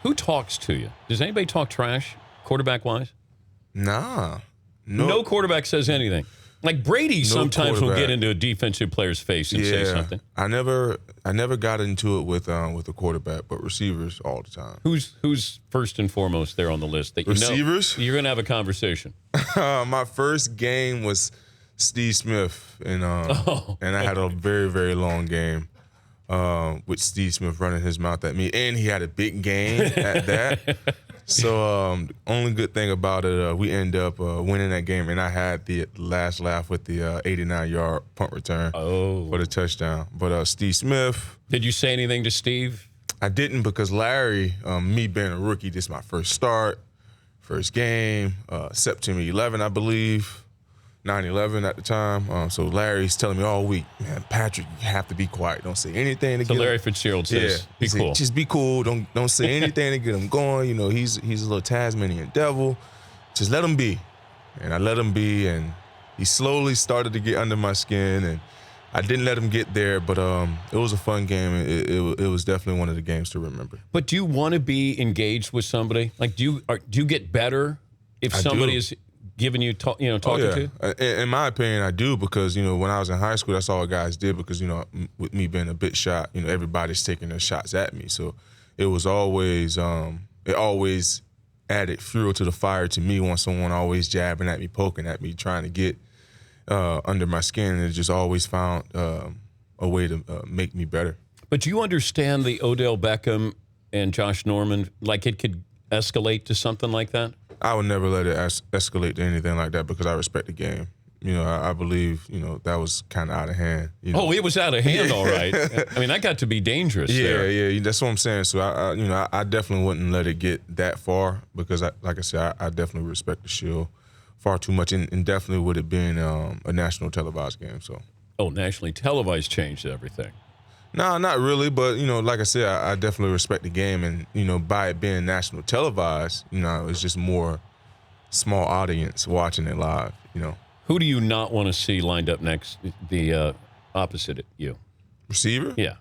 Who talks to you? Does anybody talk trash, quarterback-wise? Nah. No quarterback says anything. Like Brady sometimes will get into a defensive player's face and say something. I never got into it with a quarterback, but receivers all the time. Who's first and foremost there on the list that you receivers? Know you're going to have a conversation? My first game was Steve Smith, and I had a very, very long game with Steve Smith running his mouth at me, and he had a big game at that. So the only good thing about it, we end up winning that game, and I had the last laugh with the 89-yard punt return for the touchdown. But Steve Smith. Did you say anything to Steve? I didn't, because Larry, me being a rookie, this is my first start, first game, September 11, I believe. 9/11 at the time. So Larry's telling me all week, man, Patrick, you have to be quiet. Don't say anything to get him. So Larry Fitzgerald says, be cool. Just be cool. Don't say anything to get him going. You know, he's a little Tasmanian devil. Just let him be. And I let him be, and he slowly started to get under my skin, and I didn't let him get there, but it was a fun game. It was definitely one of the games to remember. But do you want to be engaged with somebody? Like, do you get better if somebody is giving you, talking to? In my opinion, I do, because, when I was in high school, that's all guys did, because, with me being a bit shot, everybody's taking their shots at me. So it was always, it always added fuel to the fire to me when someone always jabbing at me, poking at me, trying to get under my skin, and it just always found a way to make me better. But do you understand the Odell Beckham and Josh Norman, like it could escalate to something like that? I would never let it escalate to anything like that, because I respect the game. I believe, that was kind of out of hand. Oh, it was out of hand, all right. I mean, that got to be dangerous. Yeah, that's what I'm saying. So, I definitely wouldn't let it get that far, because, like I said, I definitely respect the Shield far too much, and definitely with it being a national televised game. So. Oh, nationally televised changed everything. No, not really, but, like I said, I definitely respect the game, and, by it being national televised, it's just more small audience watching it live, Who do you not want to see lined up next, the opposite of you? Receiver? Yeah.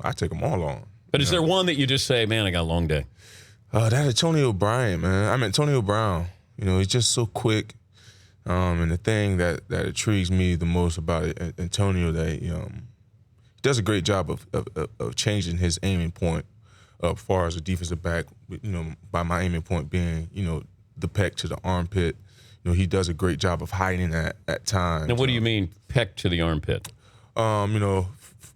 I take them all on. But is there one that you just say, man, I got a long day? That Antonio Bryant, man. I mean, Antonio Brown. He's just so quick. And the thing that intrigues me the most about Antonio, that he does a great job of changing his aiming point as far as a defensive back, by my aiming point being, the pec to the armpit. He does a great job of hiding that at times. Now, what do you mean, pec to the armpit?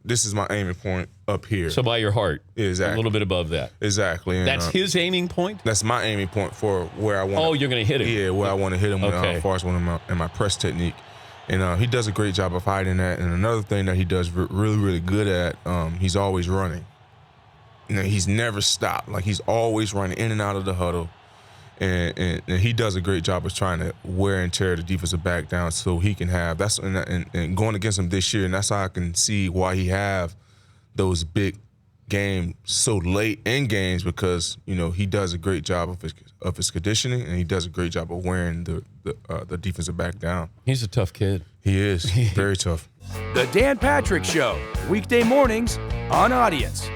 This is my aiming point up here. So by your heart. Exactly. A little bit above that. Exactly. And, that's his aiming point? That's my aiming point for where I want. Oh, you're going to hit him. Yeah, where I want to hit him as far as in my press technique. And he does a great job of hiding that. And another thing that he does really, really good at, he's always running. He's never stopped. Like, he's always running in and out of the huddle. And he does a great job of trying to wear and tear the defensive back down so he can have and going against him this year, and that's how I can see why he have those big games so late in games, because he does a great job of his conditioning, and he does a great job of wearing the defensive back down. He's a tough kid. He is very tough. The Dan Patrick Show, weekday mornings on Audience.